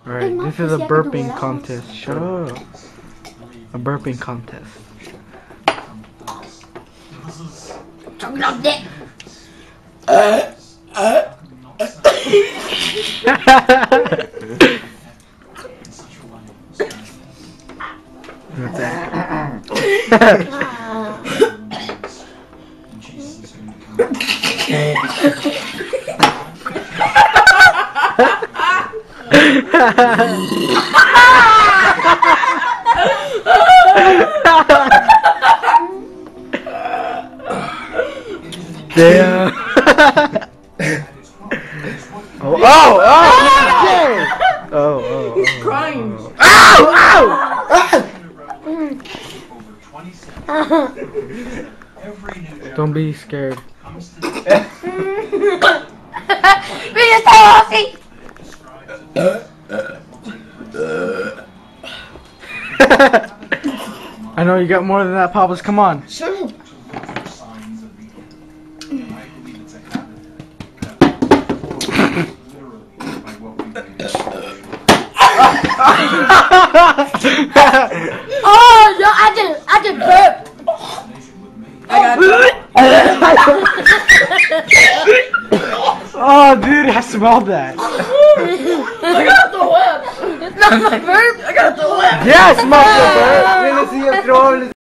Alright, this is a burping contest. Shut up. A burping contest. What's that? Damn. Oh. He's crying. Don't be scared. I know you got more than that, Papas. Come on. Shut up. Oh, no, I did burp. I got Oh, dude, I smelled that. I got the whip. It's not my burp. I got the whip. Yeah, I smelled the burp.